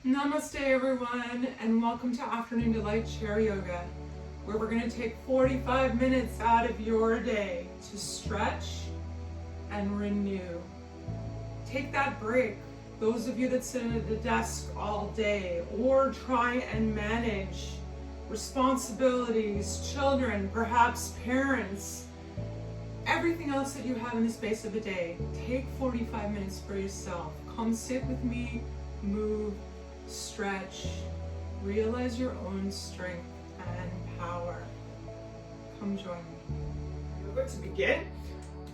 Namaste everyone, and welcome to Afternoon Delight Chair Yoga, where we're going to take 45 minutes out of your day to stretch and renew. Take that break. Those of you that sit at the desk all day or try and manage responsibilities, children, perhaps parents, everything else that you have in the space of a day, take 45 minutes for yourself. Come sit with me, move, stretch, realize your own strength and power. Come join me. We're going to begin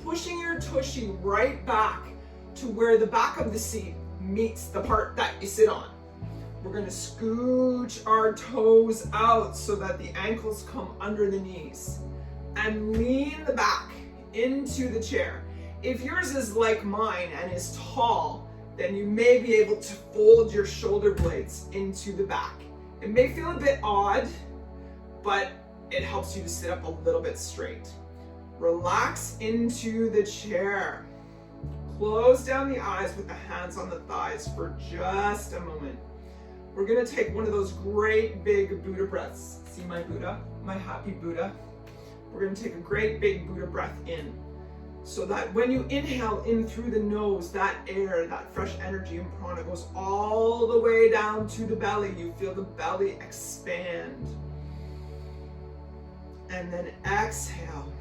pushing your tushy right back to where the back of the seat meets the part that you sit on. We're going to scooch our toes out so that the ankles come under the knees and lean the back into the chair. If yours is like mine and is tall, then you may be able to fold your shoulder blades into the back. It may feel a bit odd, but it helps you to sit up a little bit straight. Relax into the chair. Close down the eyes with the hands on the thighs for just a moment. We're gonna take one of those great big Buddha breaths. See my Buddha, my happy Buddha? We're gonna take a great big Buddha breath in, so that when you inhale in through the nose, that air, that fresh energy and prana goes all the way down to the belly. You feel the belly expand. And then exhale.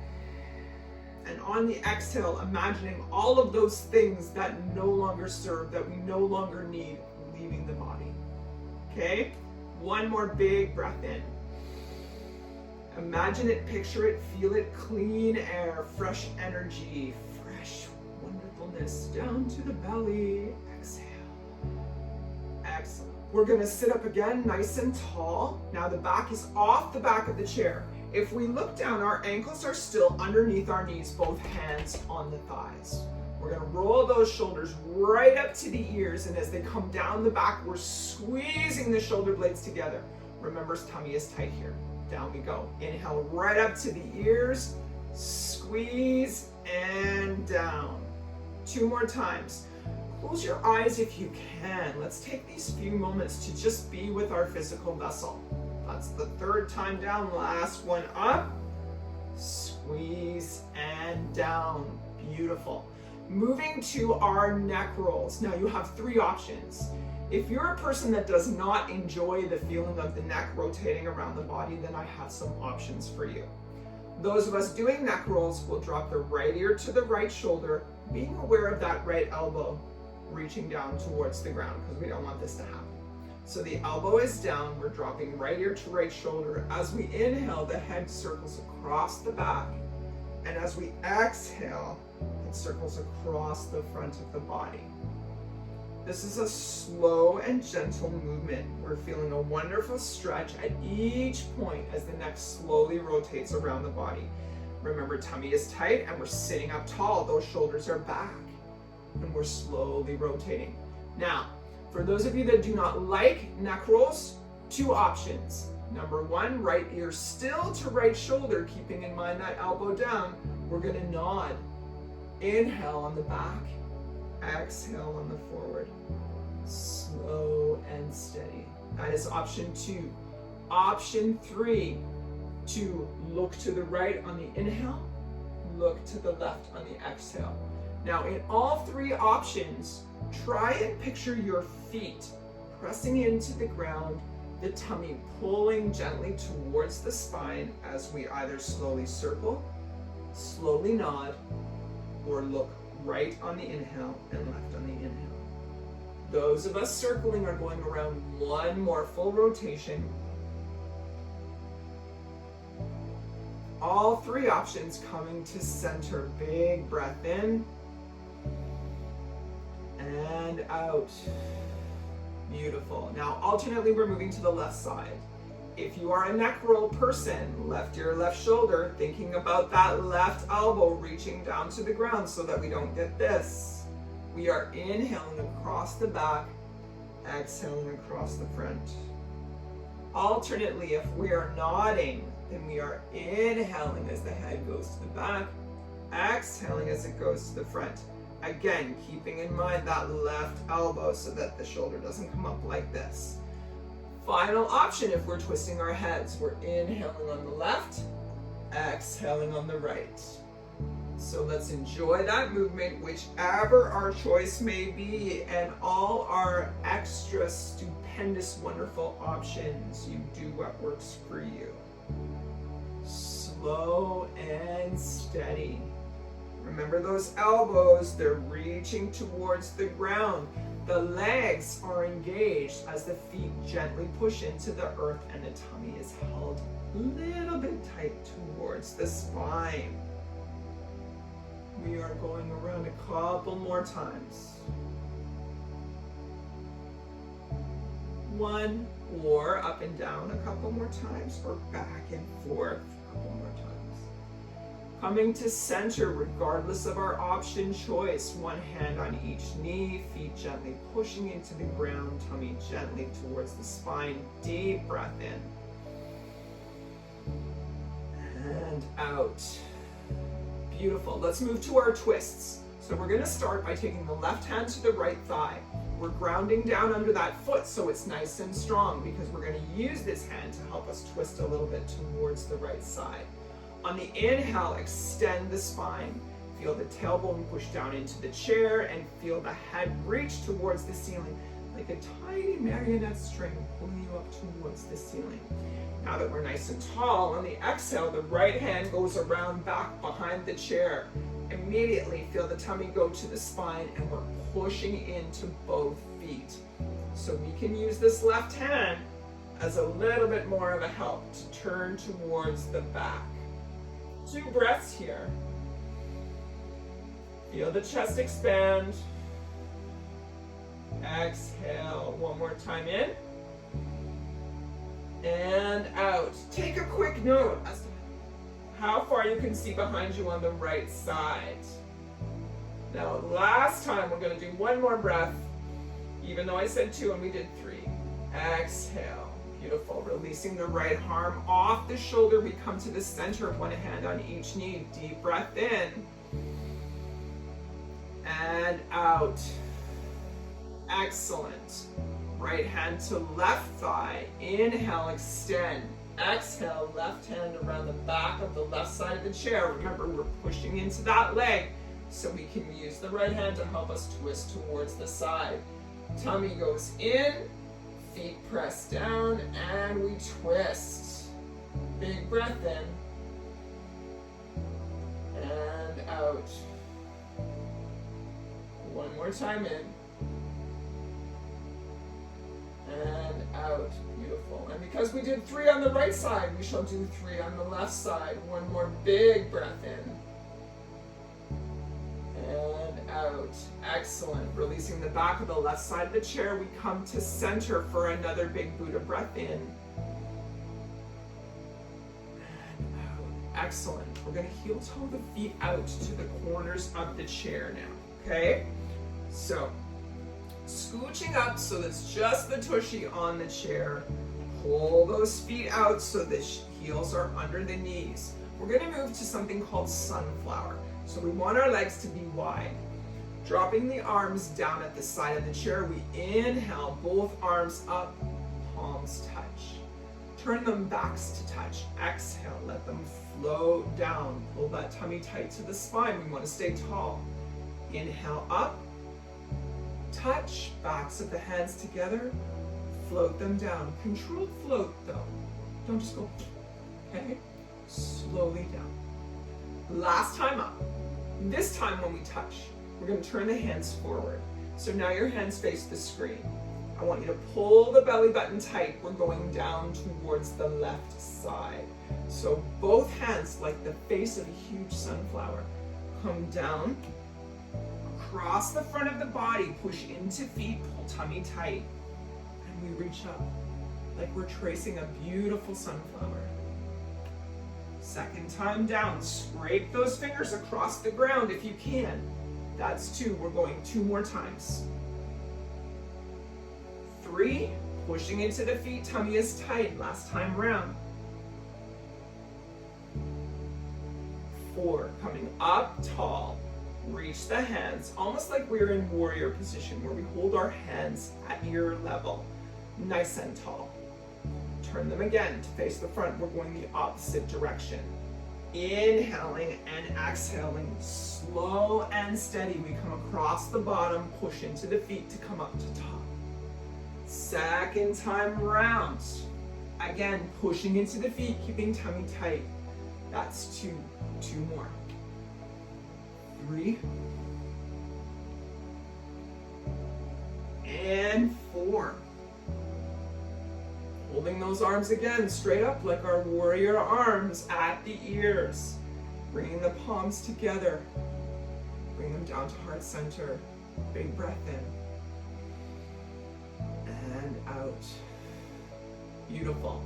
And on the exhale, imagining all of those things that no longer serve, that we no longer need, leaving the body. Okay? One more big breath in. Imagine it, picture it, feel it, clean air, fresh energy, fresh wonderfulness down to the belly. Exhale. Excellent. We're gonna sit up again, nice and tall. Now the back is off the back of the chair. If we look down, our ankles are still underneath our knees, both hands on the thighs. We're gonna roll those shoulders right up to the ears, and as they come down the back, we're squeezing the shoulder blades together. Remember, tummy is tight here. Down we go. Inhale right up to the ears, squeeze and down. 2 more times. Close your eyes if you can. Let's take these few moments to just be with our physical vessel. That's the 3rd time down. Last one up. Squeeze and down. Beautiful. Moving to our neck rolls. Now you have 3 options. If you're a person that does not enjoy the feeling of the neck rotating around the body, then I have some options for you. Those of us doing neck rolls will drop the right ear to the right shoulder, being aware of that right elbow reaching down towards the ground, because we don't want this to happen. So the elbow is down, we're dropping right ear to right shoulder. As we inhale, the head circles across the back, and as we exhale, it circles across the front of the body. This is a slow and gentle movement. We're feeling a wonderful stretch at each point as the neck slowly rotates around the body. Remember, tummy is tight and we're sitting up tall. Those shoulders are back and we're slowly rotating. Now, for those of you that do not like neck rolls, 2 options. Number 1, right ear still to right shoulder, keeping in mind that elbow down. We're gonna nod. Inhale on the back. Exhale on the forward. Slow and steady. That is option 2. Option 3, to look to the right on the inhale, look to the left on the exhale. Now in all 3 options, try and picture your feet pressing into the ground, the tummy pulling gently towards the spine as we either slowly circle, slowly nod, or look right on the inhale and left on the inhale. Those of us circling are going around 1 more full rotation. All 3 options coming to center. Big breath in and out. Beautiful. Now alternately we're moving to the left side. If you are a neck roll person, left ear, left shoulder, thinking about that left elbow reaching down to the ground so that we don't get this. We are inhaling across the back, exhaling across the front. Alternately, if we are nodding, then we are inhaling as the head goes to the back, exhaling as it goes to the front. Again, keeping in mind that left elbow so that the shoulder doesn't come up like this. Final option if we're twisting our heads. We're inhaling on the left, exhaling on the right. So let's enjoy that movement, whichever our choice may be, and all our extra stupendous, wonderful options. You do what works for you. Slow and steady. Remember those elbows, they're reaching towards the ground. The legs are engaged as the feet gently push into the earth and the tummy is held a little bit tight towards the spine. We are going around a couple more times. One, or up and down a couple more times, or back and forth a couple more times. Coming to center regardless of our option choice. One hand on each knee, feet gently pushing into the ground, tummy gently towards the spine. Deep breath in. And out. Beautiful. Let's move to our twists. So we're going to start by taking the left hand to the right thigh. We're grounding down under that foot so it's nice and strong, because we're going to use this hand to help us twist a little bit towards the right side. On the inhale, extend the spine. Feel the tailbone push down into the chair and feel the head reach towards the ceiling like a tiny marionette string pulling you up towards the ceiling. Now that we're nice and tall, on the exhale, the right hand goes around back behind the chair. Immediately feel the tummy go to the spine and we're pushing into both feet. So we can use this left hand as a little bit more of a help to turn towards the back. 2 breaths here. Feel the chest expand. Exhale, one more time in. And out. Take a quick note as to how far you can see behind you on the right side. Now, last time we're going to do one more breath, even though I said 2 and we did 3. Exhale. Beautiful. Releasing the right arm off the shoulder. We come to the center, one hand on each knee. Deep breath in. And out. Excellent. Right hand to left thigh. Inhale, extend. Exhale, left hand around the back of the left side of the chair. Remember, we're pushing into that leg, so we can use the right hand to help us twist towards the side. Tummy goes in, feet press down, and we twist. Big breath in. And out. One more time in. And out. Beautiful. And because we did 3 on the right side, we shall do 3 on the left side. One more big breath in. And out. Excellent. Releasing the back of the left side of the chair, we come to center for another big Buddha breath in. And out. Excellent. We're going to heel toe the feet out to the corners of the chair now. Okay? So, scooching up so that's just the tushy on the chair. Pull those feet out so the heels are under the knees. We're going to move to something called sunflower. So we want our legs to be wide. Dropping the arms down at the side of the chair, we inhale, both arms up, palms touch. Turn them backs to touch. Exhale, let them float down. Pull that tummy tight to the spine. We want to stay tall. Inhale up. Touch, backs of the hands together, float them down. Controlled float though. Don't just go, okay? Slowly down. Last time up. This time when we touch, we're going to turn the hands forward. So now your hands face the screen. I want you to pull the belly button tight. We're going down towards the left side. So both hands, like the face of a huge sunflower, come down. Across the front of the body, push into feet, pull tummy tight, and we reach up like we're tracing a beautiful sunflower. Second time down, scrape those fingers across the ground if you can. That's 2, we're going 2 more times. 3, pushing into the feet, tummy is tight, last time round. 4, coming up tall. reach the hands, almost like we're in warrior position, where we hold our hands at ear level, nice and tall. Turn them again to face the front. We're going the opposite direction. Inhaling and exhaling, slow and steady. We come across the bottom, push into the feet to come up to top. Second time round. Again, pushing into the feet, keeping tummy tight. That's two. Two more. 3. And 4. Holding those arms again, straight up like our warrior arms at the ears. Bringing the palms together. Bring them down to heart center. Big breath in. And out. Beautiful.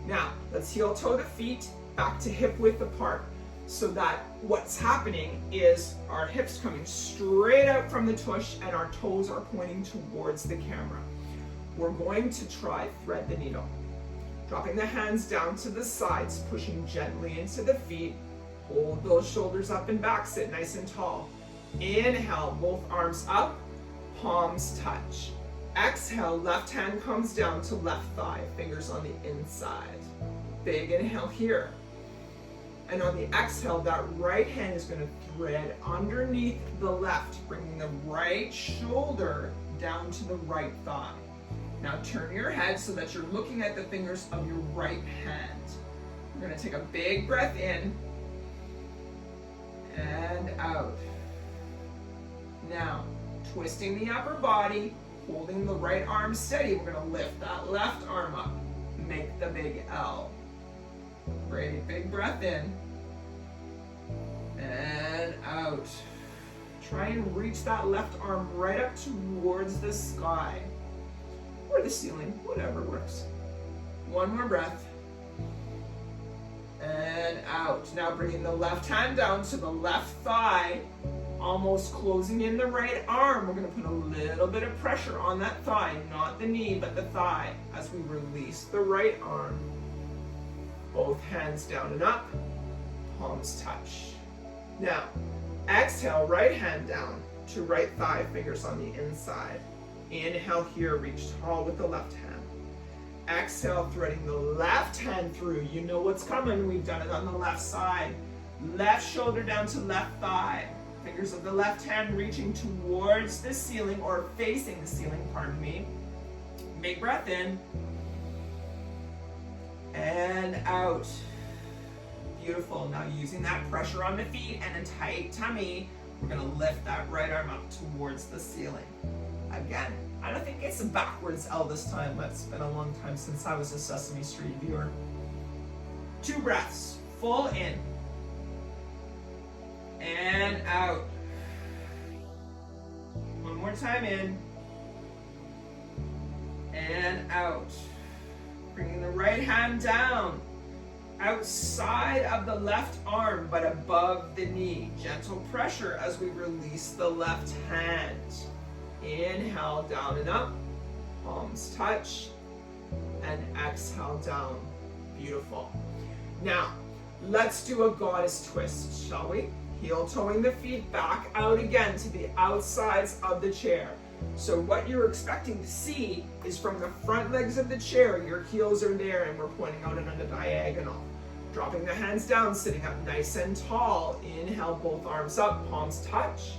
Now, let's heel toe the feet back to hip width apart, so that what's happening is our hips coming straight out from the tush and our toes are pointing towards the camera. We're going to try thread the needle. Dropping the hands down to the sides, pushing gently into the feet. Hold those shoulders up and back, sit nice and tall. Inhale, both arms up, palms touch. Exhale, left hand comes down to left thigh, fingers on the inside. Big inhale here. And on the exhale, that right hand is going to thread underneath the left, bringing the right shoulder down to the right thigh. Now turn your head so that you're looking at the fingers of your right hand. We're going to take a big breath in and out. Now, twisting the upper body, holding the right arm steady, we're going to lift that left arm up. Make the big L. Great, big breath in and out. Try and reach that left arm right up towards the sky or the ceiling, whatever works. One more breath and out. Now bringing the left hand down to the left thigh, almost closing in the right arm. We're going to put a little bit of pressure on that thigh, not the knee, but the thigh, as we release the right arm. Both hands down and up, palms touch. Now, exhale, right hand down to right thigh, fingers on the inside. Inhale here, reach tall with the left hand. Exhale, threading the left hand through. You know what's coming. We've done it on the left side. Left shoulder down to left thigh. Fingers of the left hand reaching towards the ceiling or facing the ceiling, pardon me. Big breath in. And out. Beautiful. Now using that pressure on the feet and a tight tummy, we're going to lift that right arm up towards the ceiling. Again, I don't think it's a backwards L this time. It's been a long time since I was a Sesame Street viewer. 2 breaths. Full in. And out. One more time in. And out. Bringing the right hand down, outside of the left arm, but above the knee. Gentle pressure as we release the left hand. Inhale, down and up. Palms touch. And exhale, down. Beautiful. Now, let's do a goddess twist, shall we? Heel toeing the feet back out again to the outsides of the chair. So what you're expecting to see is from the front legs of the chair, your heels are there and we're pointing out in a diagonal. Dropping the hands down, sitting up nice and tall. Inhale, both arms up, palms touch.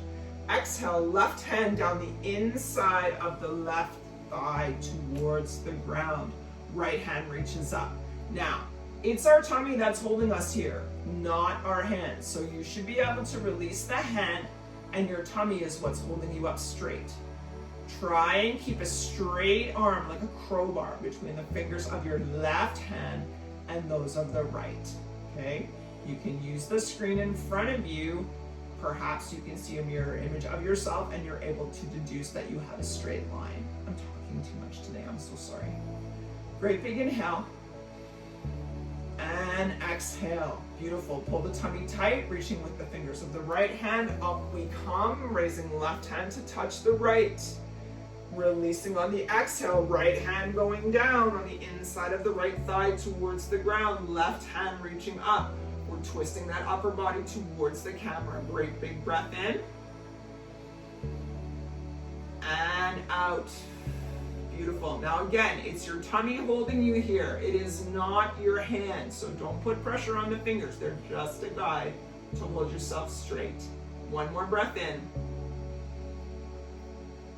Exhale, left hand down the inside of the left thigh towards the ground. Right hand reaches up. Now, it's our tummy that's holding us here, not our hands. So you should be able to release the hand and your tummy is what's holding you up straight. Try and keep a straight arm like a crowbar between the fingers of your left hand and those of the right, okay? You can use the screen in front of you. Perhaps you can see a mirror image of yourself and you're able to deduce that you have a straight line. I'm talking too much today, I'm so sorry. Great big inhale. And exhale. Beautiful. Pull the tummy tight, reaching with the fingers of the right hand. Up we come, raising left hand to touch the right. Releasing on the exhale, right hand going down on the inside of the right thigh towards the ground. Left hand reaching up. We're twisting that upper body towards the camera. Great big breath in. and out. Beautiful. Now again, it's your tummy holding you here. It is not your hands, so don't put pressure on the fingers. They're just a guide to hold yourself straight. One more breath in.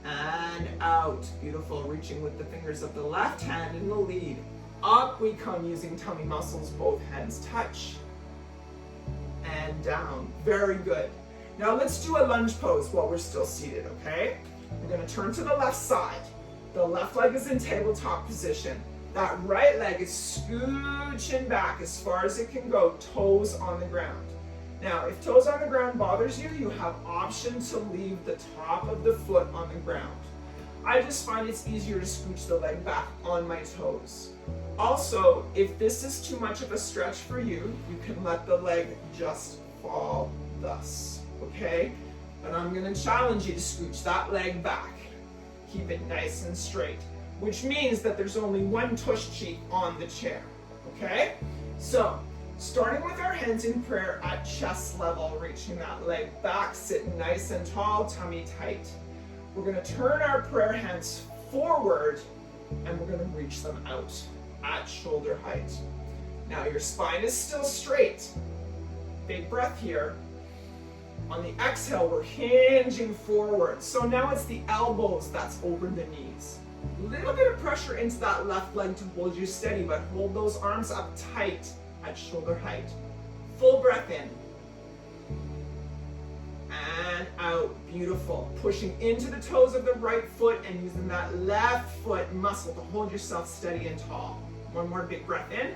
And out. Beautiful. Reaching with the fingers of the left hand in the lead. Up we come using tummy muscles. Both hands touch. And down. Very good. Now let's do a lunge pose while we're still seated, okay? We're going to turn to the left side. The left leg is in tabletop position. That right leg is scooching back as far as it can go, toes on the ground. Now, if toes on the ground bothers you, you have option to leave the top of the foot on the ground. I just find it's easier to scooch the leg back on my toes. Also, if this is too much of a stretch for you, you can let the leg just fall thus, okay? But I'm gonna challenge you to scooch that leg back. Keep it nice and straight, which means that there's only one tush cheek on the chair, okay? So, starting with our hands in prayer at chest level, reaching that leg back, sitting nice and tall, tummy tight. We're gonna turn our prayer hands forward and we're gonna reach them out at shoulder height. Now your spine is still straight. Big breath here. On the exhale, we're hinging forward. So now it's the elbows that's over the knees. A little bit of pressure into that left leg to hold you steady, but hold those arms up tight at shoulder height. Full breath in. And out. Beautiful. Pushing into the toes of the right foot and using that left foot muscle to hold yourself steady and tall. One more big breath in.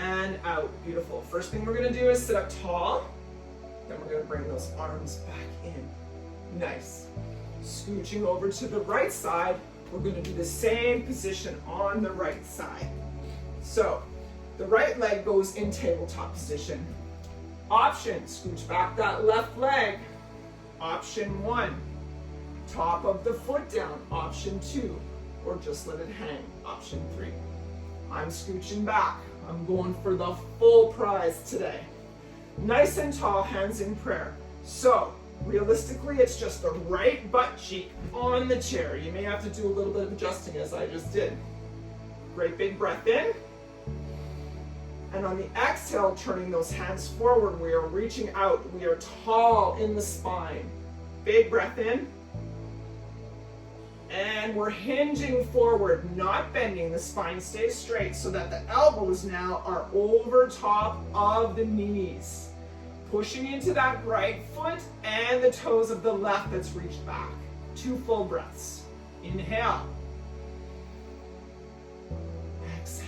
And out. Beautiful. First thing we're going to do is sit up tall. Then we're going to bring those arms back in. Nice. Scooching over to the right side. We're going to do the same position on the right side. So, the right leg goes in tabletop position. Option, scooch back that left leg. Option 1, top of the foot down. Option 2, or just let it hang. Option 3. I'm scooching back. I'm going for the full prize today. Nice and tall, hands in prayer. So, realistically, it's just the right butt cheek on the chair. You may have to do a little bit of adjusting as I just did. Great big breath in. And on the exhale, turning those hands forward, we are reaching out. We are tall in the spine. Big breath in. And we're hinging forward, not bending. The spine stays straight so that the elbows now are over top of the knees. Pushing into that right foot and the toes of the left that's reached back. 2 full breaths. Inhale. Exhale.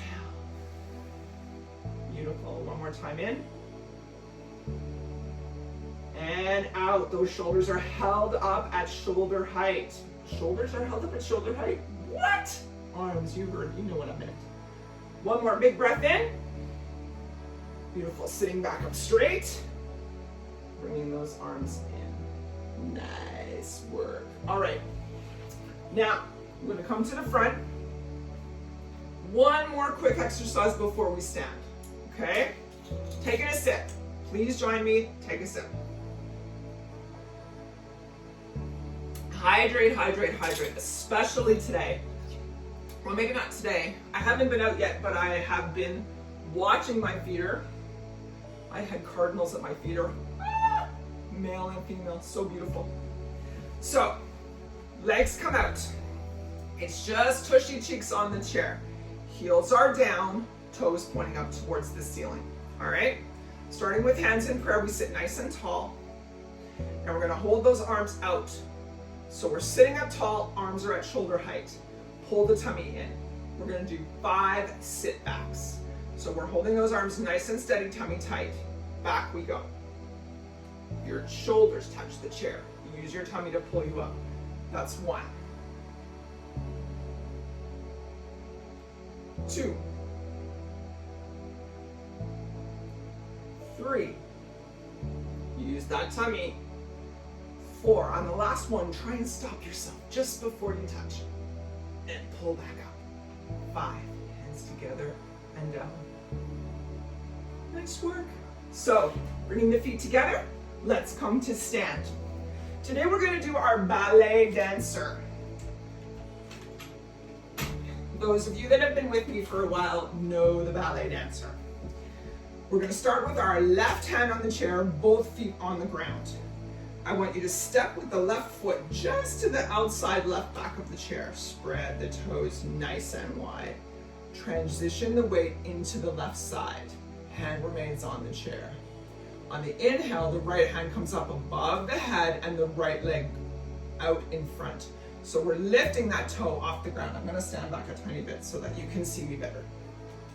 Beautiful. One more time in. And out. Those shoulders are held up at shoulder height. Shoulders are held up at shoulder height. What? Arms, you heard. You know what I meant. One more big breath in. Beautiful. Sitting back up straight. Bringing those arms in. Nice work. All right. Now, I'm going to come to the front. One more quick exercise before we stand. Okay? Taking a sip. Please join me. Take a sip. Hydrate, hydrate, hydrate, especially today. Well, maybe not today. I haven't been out yet, but I have been watching my feeder. I had cardinals at my feeder. Male and female, so beautiful. So, legs come out. It's just tushy cheeks on the chair. Heels are down, toes pointing up towards the ceiling. All right? Starting with hands in prayer, we sit nice and tall. And we're gonna hold those arms out. So we're sitting up tall, arms are at shoulder height. Pull the tummy in. We're gonna do 5 sit backs. So we're holding those arms nice and steady, tummy tight. Back we go. Your shoulders touch the chair. You use your tummy to pull you up. That's 1. 2. 3. Use that tummy. 4. On the last one, try and stop yourself just before you touch. And pull back up. 5. Hands together and down. Nice work. So, bringing the feet together, let's come to stand. Today we're going to do our Ballet Dancer. Those of you that have been with me for a while know the Ballet Dancer. We're going to start with our left hand on the chair, both feet on the ground. I want you to step with the left foot just to the outside left back of the chair. Spread the toes nice and wide. Transition the weight into the left side. Hand remains on the chair. On the inhale, the right hand comes up above the head and the right leg out in front. So we're lifting that toe off the ground. I'm going to stand back a tiny bit so that you can see me better.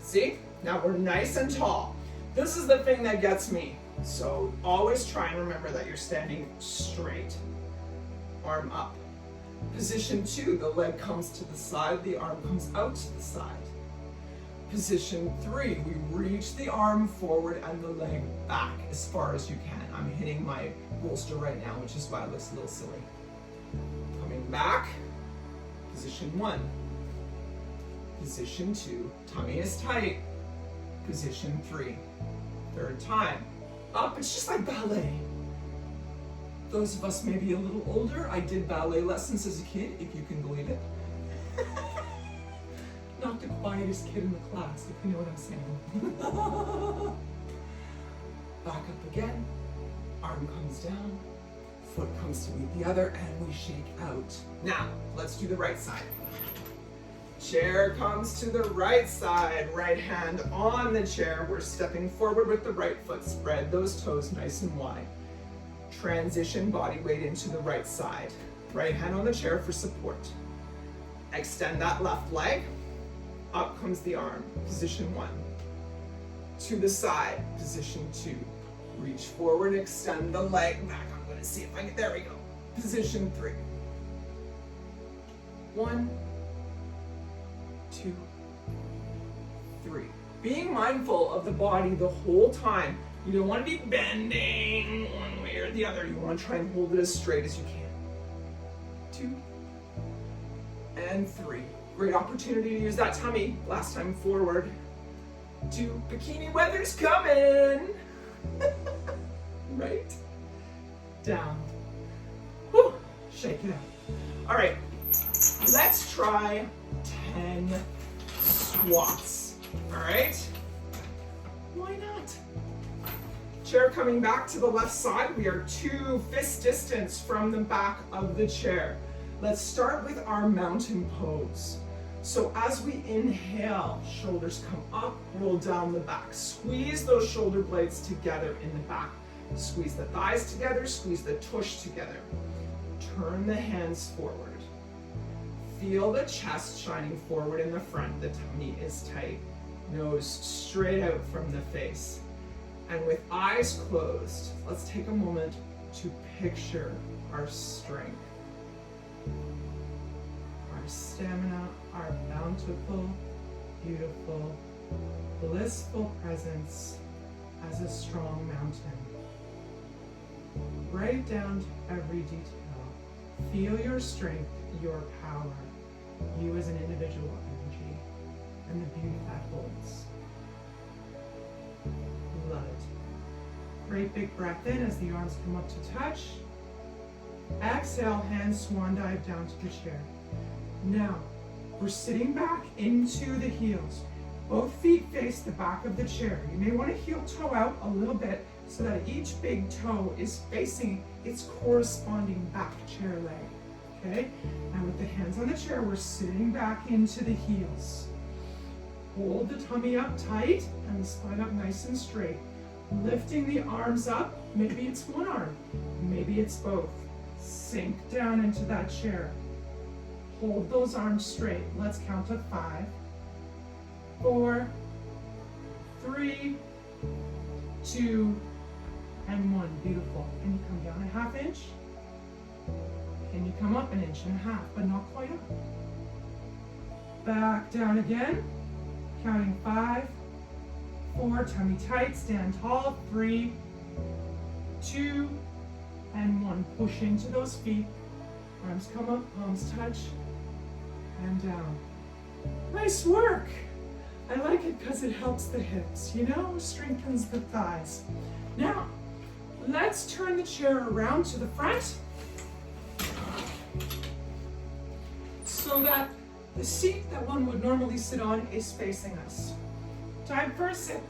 See? Now we're nice and tall. This is the thing that gets me. So always try and remember that you're standing straight. Arm up. Position 2, the leg comes to the side, the arm comes out to the side. Position 3, we reach the arm forward and the leg back as far as you can. I'm hitting my bolster right now, which is why it looks a little silly. Coming back, position 1. Position 2, tummy is tight. Position 3, third time. Up, it's just like ballet. Those of us maybe a little older, I did ballet lessons as a kid, if you can believe it. Not the quietest kid in the class, if you know what I'm saying. Back up again, arm comes down, foot comes to meet the other, and we shake out. Now, let's do the right side. Chair comes to the right side, right hand on the chair. We're stepping forward with the right foot. Spread those toes nice and wide. Transition body weight into the right side. Right hand on the chair for support. Extend that left leg. Up comes the arm, position 1. To the side, position 2. Reach forward, extend the leg back. I'm going to see if I can, there we go. Position 3. 1, 2, 3. Being mindful of the body the whole time. You don't want to be bending one way or the other. You want to try and hold it as straight as you can. 2 and 3. Great opportunity to use that tummy. Last time forward. 2. Bikini weather's coming. Right? Down. Whew. Shake it out. All right. Let's try 10 squats. All right? Why not? Chair coming back to the left side. We are 2 fist distance from the back of the chair. Let's start with our mountain pose. So as we inhale, shoulders come up, roll down the back. Squeeze those shoulder blades together in the back. Squeeze the thighs together, squeeze the tush together. Turn the hands forward. Feel the chest shining forward in the front. The tummy is tight. Nose straight out from the face. And with eyes closed, let's take a moment to picture our strength. Our stamina, our bountiful, beautiful, blissful presence as a strong mountain. Right down to every detail. Feel your strength, your power, you as an individual energy, and the beauty that holds. Love it. Great big breath in as the arms come up to touch. Exhale, hands swan dive down to the chair. Now, we're sitting back into the heels. Both feet face the back of the chair. You may want to heel toe out a little bit so that each big toe is facing its corresponding back chair leg. Okay? Now with the hands on the chair, we're sitting back into the heels. Hold the tummy up tight and the spine up nice and straight. Lifting the arms up. Maybe it's one arm. Maybe it's both. Sink down into that chair. Hold those arms straight. Let's count to 5, 4, 3, 2, and 1. Beautiful. Can you come down a 1/2 inch? Can you come up 1.5 inches, but not quite up? Back down again. Counting 5, 4, tummy tight, stand tall. 3, 2, and 1. Push into those feet. Arms come up, palms touch, and down. Nice work. I like it because it helps the hips, you know, strengthens the thighs. Now, let's turn the chair around to the front. so that the seat that one would normally sit on is facing us. Time for a sip.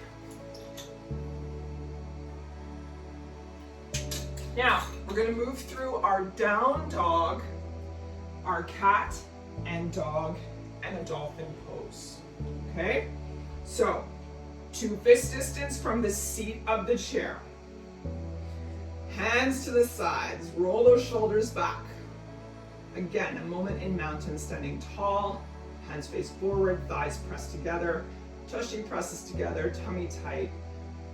Now, we're going to move through our down dog, our cat and dog, and a dolphin pose. Okay? So, 2 fist distance from the seat of the chair. Hands to the sides, roll those shoulders back. Again, a moment in mountain, standing tall, hands face forward, thighs pressed together, tushy presses together, tummy tight,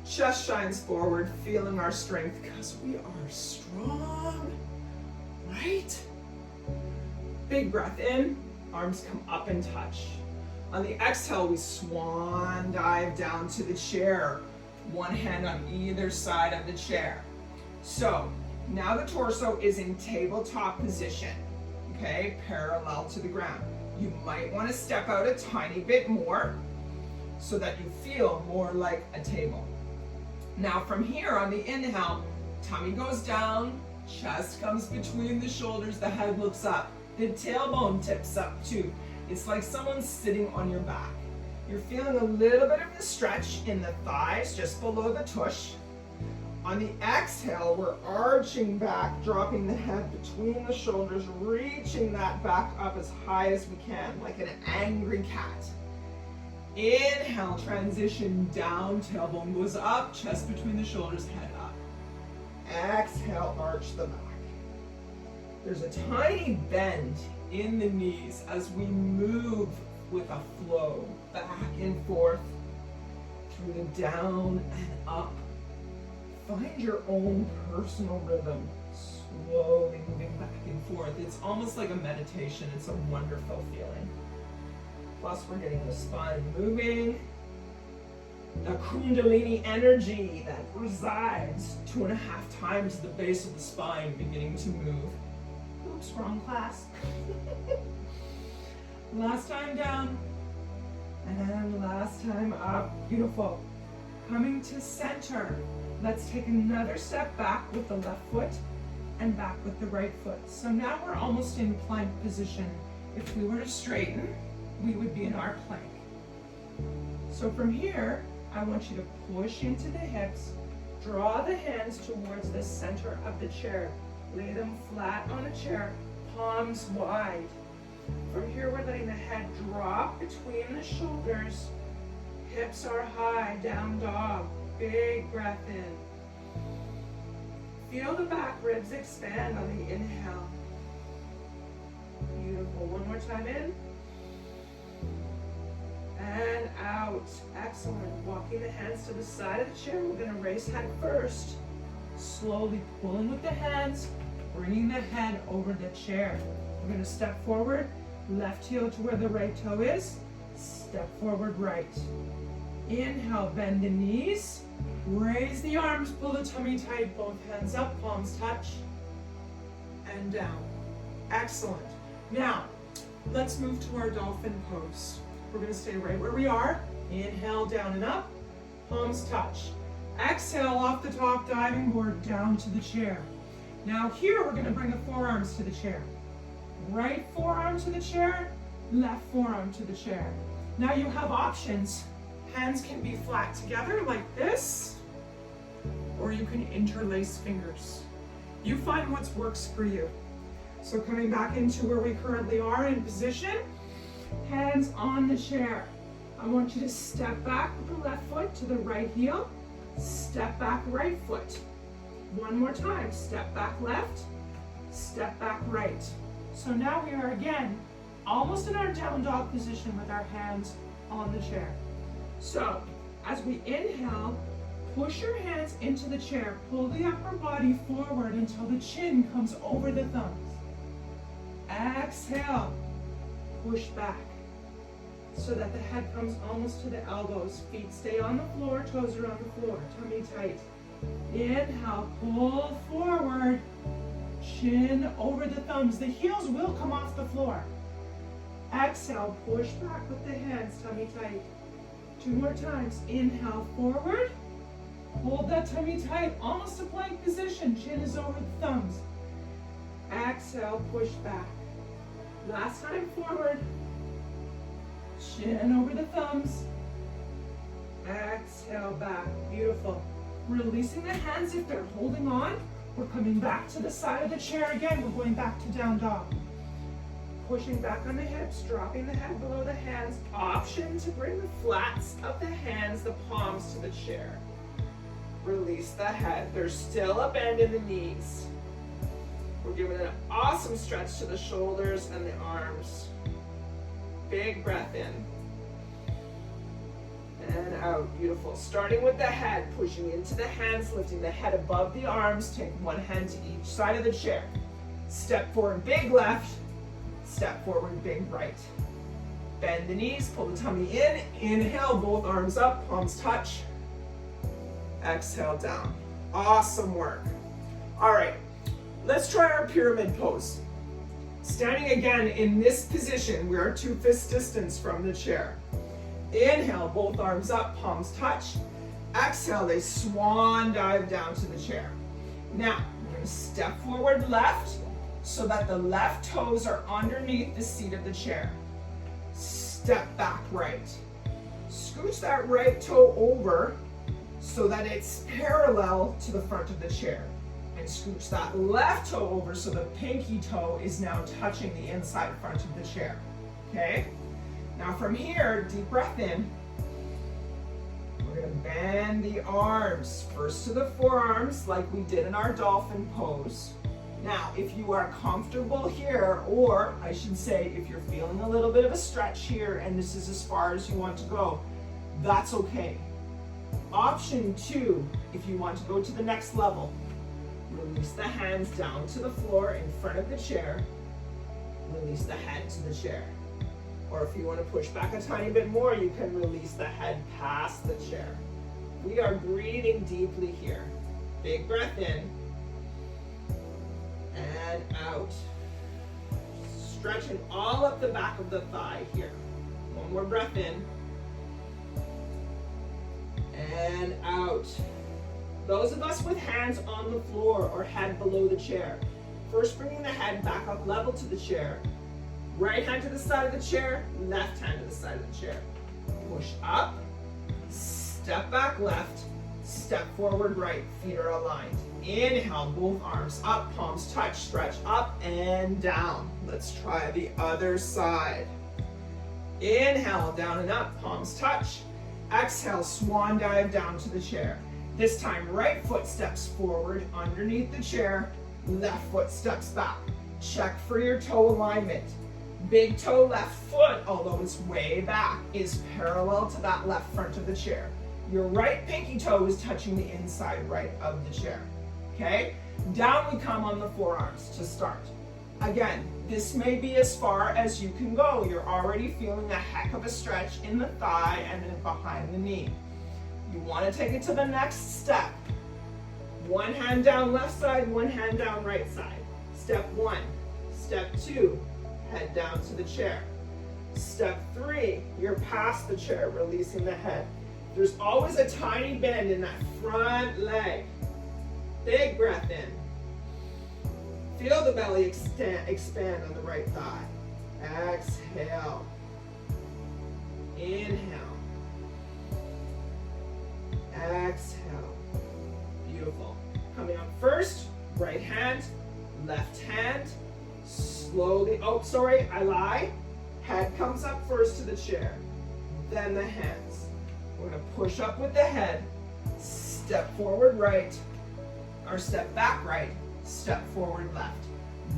chest shines forward, feeling our strength because we are strong, right? Big breath in, arms come up and touch. On the exhale, we swan dive down to the chair, one hand on either side of the chair. So now the torso is in tabletop position, okay, parallel to the ground. You might want to step out a tiny bit more so that you feel more like a table. Now from here on the inhale, tummy goes down, chest comes between the shoulders, the head looks up, the tailbone tips up too. It's like someone's sitting on your back. You're feeling a little bit of the stretch in the thighs, just below the tush. On the exhale, we're arching back, dropping the head between the shoulders, reaching that back up as high as we can, like an angry cat. Inhale, transition down, tailbone goes up, chest between the shoulders, head up. Exhale, arch the back. There's a tiny bend in the knees as we move with a flow, back and forth, through the down and up. Find your own personal rhythm, slowly moving back and forth. It's almost like a meditation. It's a wonderful feeling. Plus, we're getting the spine moving. The Kundalini energy that resides 2.5 times the base of the spine beginning to move. Oops, wrong class. Last time down, and last time up. Beautiful. Coming to center. Let's take another step back with the left foot and back with the right foot. So now we're almost in plank position. If we were to straighten, we would be in our plank. So from here, I want you to push into the hips, draw the hands towards the center of the chair. Lay them flat on a chair, palms wide. From here, we're letting the head drop between the shoulders. Hips are high, down dog. Big breath in. Feel the back ribs expand on the inhale. Beautiful. One more time in. And out. Excellent. Walking the hands to the side of the chair. We're going to raise head first. Slowly pulling with the hands, bringing the head over the chair. We're going to step forward, left heel to where the right toe is. Step forward, right. Inhale, bend the knees. Raise the arms, pull the tummy tight, both hands up, palms touch, and down. Excellent. Now, let's move to our dolphin pose. We're going to stay right where we are. Inhale, down and up, palms touch. Exhale, off the top diving board, down to the chair. Now here, we're going to bring the forearms to the chair. Right forearm to the chair, left forearm to the chair. Now you have options. Hands can be flat together like this, or you can interlace fingers. You find what works for you. So coming back into where we currently are in position, hands on the chair. I want you to step back with the left foot to the right heel, step back right foot. One more time, step back left, step back right. So now we are again, almost in our down dog position with our hands on the chair. So, as we inhale, push your hands into the chair. Pull the upper body forward until the chin comes over the thumbs. Exhale, push back so that the head comes almost to the elbows. Feet stay on the floor, toes are on the floor, tummy tight. Inhale, pull forward, chin over the thumbs. The heels will come off the floor. Exhale, push back with the hands, tummy tight. 2 more times. Inhale, forward. Hold that tummy tight, almost to plank position. Chin is over the thumbs. Exhale, push back. Last time forward. Chin over the thumbs. Exhale back. Beautiful. Releasing the hands if they're holding on. We're coming back to the side of the chair again. We're going back to down dog. Pushing back on the hips, dropping the head below the hands. Option to bring the flats of the hands, the palms to the chair. Release the head. There's still a bend in the knees. We're giving an awesome stretch to the shoulders and the arms. Big breath in. And out. Beautiful. Starting with the head, pushing into the hands, lifting the head above the arms. Take one hand to each side of the chair. Step forward, big left. Step forward, big right. Bend the knees, pull the tummy in. Inhale, both arms up, palms touch. Exhale down. Awesome work. All right, let's try our pyramid pose. Standing again in this position, we are 2 fist distance from the chair. Inhale, both arms up, palms touch. Exhale, they swan dive down to the chair. Now, we're going to step forward left so that the left toes are underneath the seat of the chair. Step back right. Scooch that right toe over so that it's parallel to the front of the chair. And scooch that left toe over so the pinky toe is now touching the inside front of the chair. Okay? Now from here, deep breath in. We're going to bend the arms. First to the forearms like we did in our dolphin pose. Now, if you are comfortable here, or I should say, if you're feeling a little bit of a stretch here and this is as far as you want to go, that's okay. Option 2, if you want to go to the next level, release the hands down to the floor in front of the chair. Release the head to the chair. Or if you want to push back a tiny bit more, you can release the head past the chair. We are breathing deeply here. Big breath in. And out. Stretching all up the back of the thigh here. One more breath in. And out. Those of us with hands on the floor or head below the chair, first bringing the head back up level to the chair. Right hand to the side of the chair, left hand to the side of the chair. Push up, step back left, step forward right, feet are aligned. Inhale, both arms up, palms touch, stretch up and down. Let's try the other side. Inhale, down and up, palms touch. Exhale, swan dive down to the chair. This time, right foot steps forward underneath the chair, left foot steps back. Check for your toe alignment. Big toe left foot, although it's way back, is parallel to that left front of the chair. Your right pinky toe is touching the inside right of the chair. Okay? Down we come on the forearms to start. Again, this may be as far as you can go. You're already feeling a heck of a stretch in the thigh and then behind the knee. You want to take it to the next step. One hand down left side, one hand down right side. Step 1. Step 2, head down to the chair. Step 3, you're past the chair, releasing the head. There's always a tiny bend in that front leg. Big breath in. Feel the belly expand on the right thigh. Exhale. Inhale. Exhale. Beautiful. Coming up first, right hand, left hand. Slowly, oh, sorry, I lie. Head comes up first to the chair, then the hands. We're gonna push up with the head, step forward right, or step back right, step forward left.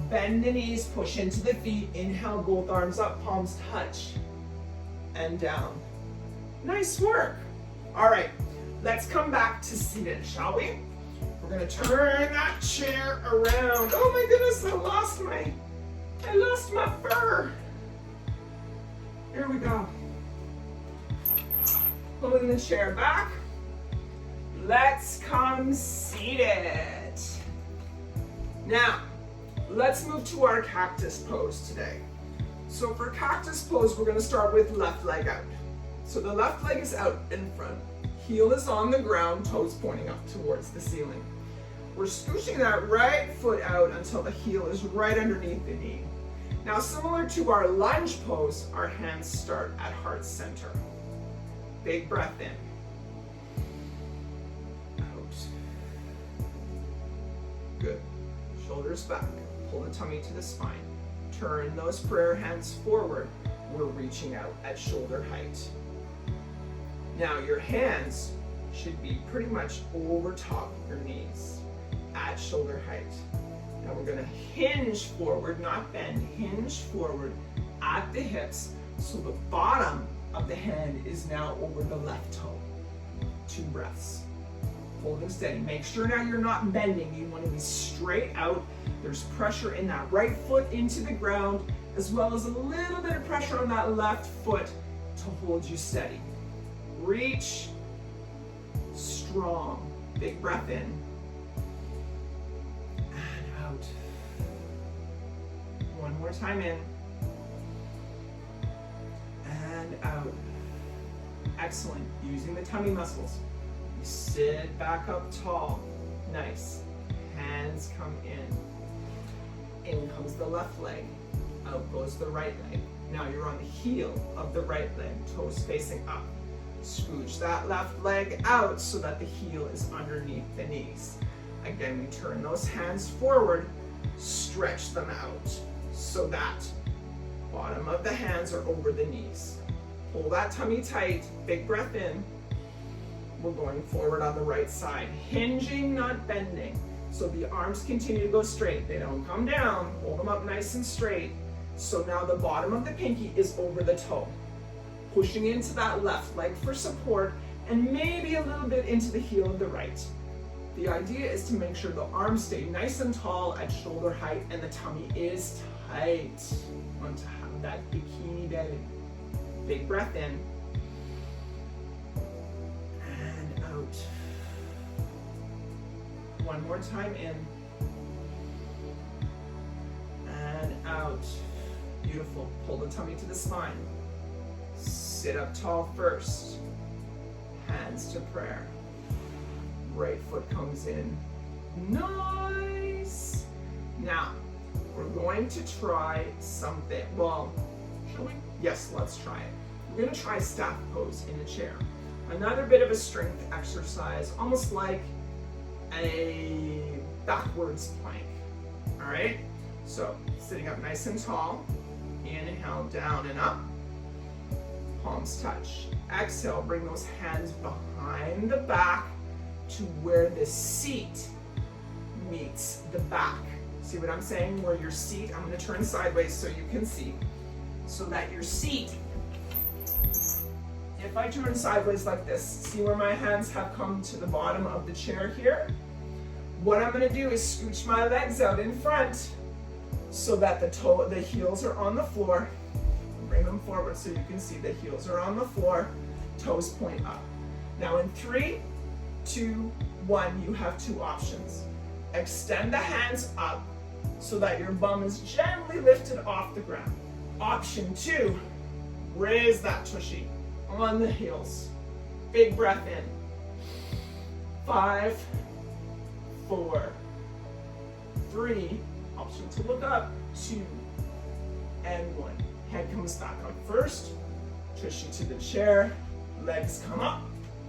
Bend the knees, push into the feet, inhale, both arms up, palms touch, and down. Nice work. All right, let's come back to seated, shall we? We're gonna turn that chair around. Oh my goodness, I lost my fur. Here we go. Pulling the chair back. Let's come seated. Now, let's move to our cactus pose today. So for cactus pose, we're gonna start with left leg out. So the left leg is out in front. Heel is on the ground, toes pointing up towards the ceiling. We're scooching that right foot out until the heel is right underneath the knee. Now, similar to our lunge pose, our hands start at heart center. Big breath in. Out. Good. Shoulders back. Pull the tummy to the spine. Turn those prayer hands forward. We're reaching out at shoulder height. Now, your hands should be pretty much over top of your knees at shoulder height. Now we're going to hinge forward, not bend, hinge forward at the hips so the bottom of the hand is now over the left toe. 2 breaths. Holding steady. Make sure now you're not bending. You want to be straight out. There's pressure in that right foot into the ground, as well as a little bit of pressure on that left foot to hold you steady. Reach. Strong. Big breath in. Out. One more time in. And out. Excellent. Using the tummy muscles. You sit back up tall. Nice. Hands come in. In comes the left leg. Out goes the right leg. Now you're on the heel of the right leg. Toes facing up. Scooch that left leg out so that the heel is underneath the knees. Again, we turn those hands forward, stretch them out so that bottom of the hands are over the knees. Pull that tummy tight, big breath in. We're going forward on the right side, hinging, not bending. So the arms continue to go straight. They don't come down. Hold them up nice and straight. So now the bottom of the pinky is over the toe. Pushing into that left leg for support and maybe a little bit into the heel of the right. The idea is to make sure the arms stay nice and tall at shoulder height and the tummy is tight. You want to have that bikini belly. Big breath in. And out. One more time in. And out. Beautiful. Pull the tummy to the spine. Sit up tall first. Hands to prayer. Right foot comes in. Nice. Now, we're going to try something. Well, shall we? Yes, let's try it. We're going to try staff pose in a chair. Another bit of a strength exercise, almost like a backwards plank. All right? So, sitting up nice and tall. Inhale, down and up. Palms touch. Exhale, bring those hands behind the back to where the seat meets the back. See what I'm saying? Where your seat, I'm going to turn sideways so you can see. So that your seat, if I turn sideways like this, see where my hands have come to the bottom of the chair here? What I'm going to do is scooch my legs out in front so that the heels are on the floor. Bring them forward so you can see the heels are on the floor, toes point up. Now in 3, 2, 1, you have 2 options. Extend the hands up so that your bum is gently lifted off the ground. Option 2, raise that tushy on the heels. Big breath in. 5, 4, 3, option to look up, 2, and 1. Head comes back up first, tushy to the chair, legs come up,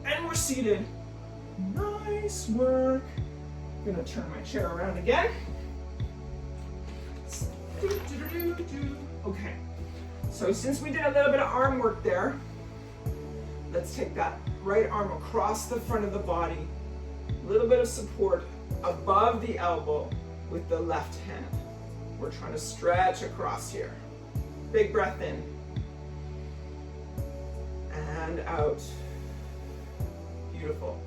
and we're seated. Nice work. I'm gonna turn my chair around again. Okay, so since we did a little bit of arm work there, let's take that right arm across the front of the body, a little bit of support above the elbow with the left hand. We're trying to stretch across here. Big breath in and out. Beautiful.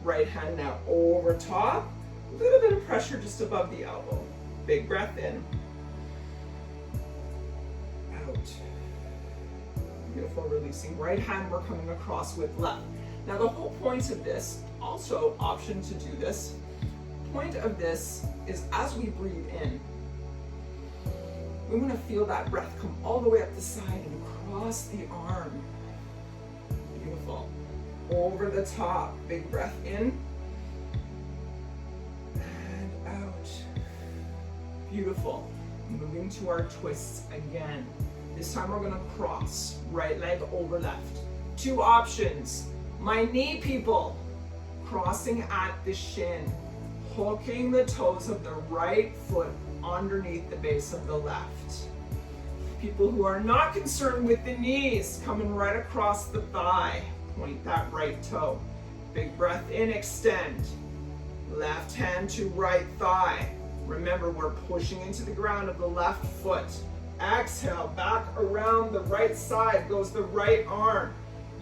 Right hand now over top. A little bit of pressure just above the elbow. Big breath in. Out. Beautiful. Releasing right hand, we're coming across with left. Now the whole point of this, also option to do this, point of this is as we breathe in, we want to feel that breath come all the way up the side and across the arm. Beautiful. Over the top, big breath in and out. Beautiful. Moving to our twists again. This time we're gonna cross, right leg over left. 2 options. My knee people, crossing at the shin, hooking the toes of the right foot underneath the base of the left. People who are not concerned with the knees, coming right across the thigh, point that right toe. Big breath in, extend. Left hand to right thigh. Remember, we're pushing into the ground of the left foot. Exhale, back around the right side goes the right arm.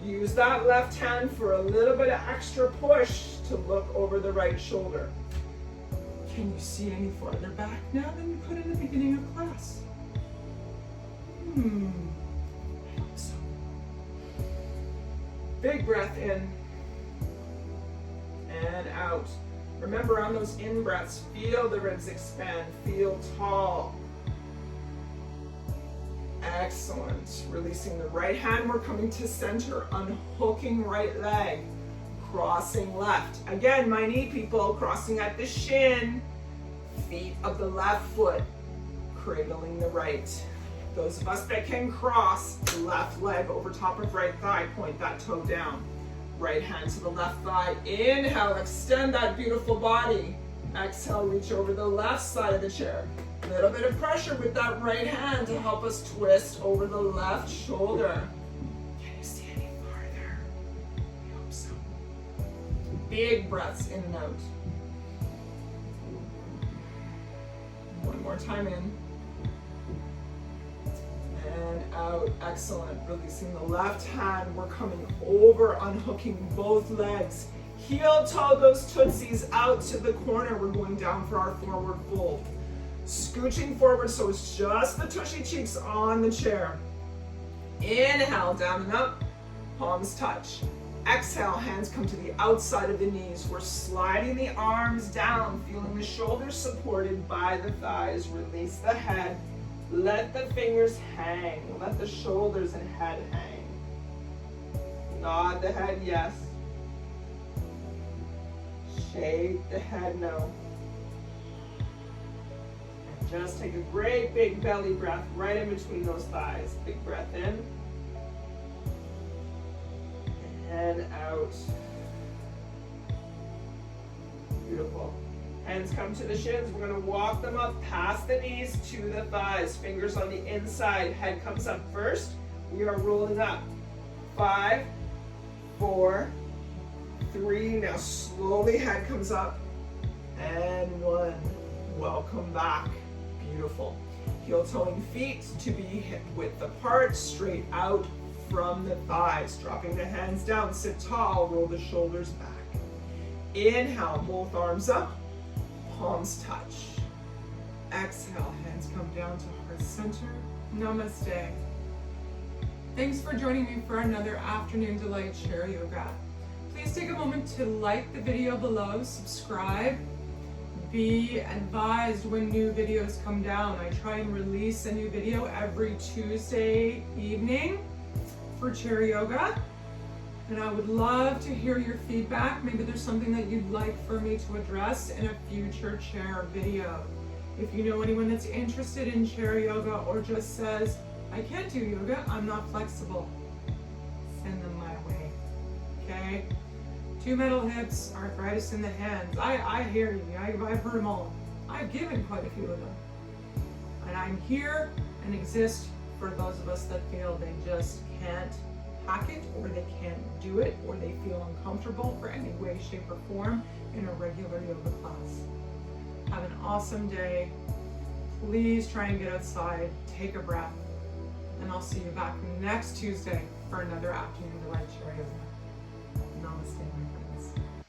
Use that left hand for a little bit of extra push to look over the right shoulder. Can you see any farther back now than you could in the beginning of class? I hope so. Big breath in and out. Remember, on those in breaths, feel the ribs expand, feel tall. Excellent. Releasing the right hand, we're coming to center, unhooking right leg, crossing left. Again, my knee people, crossing at the shin, feet of the left foot, cradling the right. Those of us that can cross, left leg over top of right thigh, point that toe down. Right hand to the left thigh. Inhale, extend that beautiful body. Exhale, reach over the left side of the chair. Little bit of pressure with that right hand to help us twist over the left shoulder. Can you see any farther? I hope so. Big breaths in and out. One more time in. And out. Excellent. Releasing the left hand. We're coming over, unhooking both legs. Heel toe those tootsies out to the corner. We're going down for our forward fold. Scooching forward so it's just the tushy cheeks on the chair. Inhale, down and up. Palms touch. Exhale, hands come to the outside of the knees. We're sliding the arms down, feeling the shoulders supported by the thighs. Release the head. Let the fingers hang. Let the shoulders and head hang. Nod the head, yes. Shake the head, no. And just take a great big belly breath right in between those thighs. Big breath in. And out. Beautiful. Hands come to the shins. We're going to walk them up past the knees to the thighs. Fingers on the inside. Head comes up first. We are rolling up. 5, 4, 3. Now slowly head comes up. And 1. Welcome back. Beautiful. Heel toeing feet to be hip width apart. Straight out from the thighs. Dropping the hands down. Sit tall. Roll the shoulders back. Inhale. Both arms up. Palms touch. Exhale, hands come down to heart center. Namaste. Thanks for joining me for another Afternoon Delight Chair Yoga. Please take a moment to like the video below, subscribe, be advised when new videos come down. I try and release a new video every Tuesday evening for chair yoga. And I would love to hear your feedback. Maybe there's something that you'd like for me to address in a future chair video. If you know anyone that's interested in chair yoga or just says, I can't do yoga, I'm not flexible, send them my way, okay? 2 metal hips, arthritis in the hands. I hear you, I've heard them all. I've given quite a few of them. And I'm here and exist for those of us that feel they just can't hack it, or they can't do it, or they feel uncomfortable for any way, shape, or form in a regular yoga class. Have an awesome day. Please try and get outside, take a breath, and I'll see you back next Tuesday for another Afternoon Delight Chair Yoga. Namaste, my friends.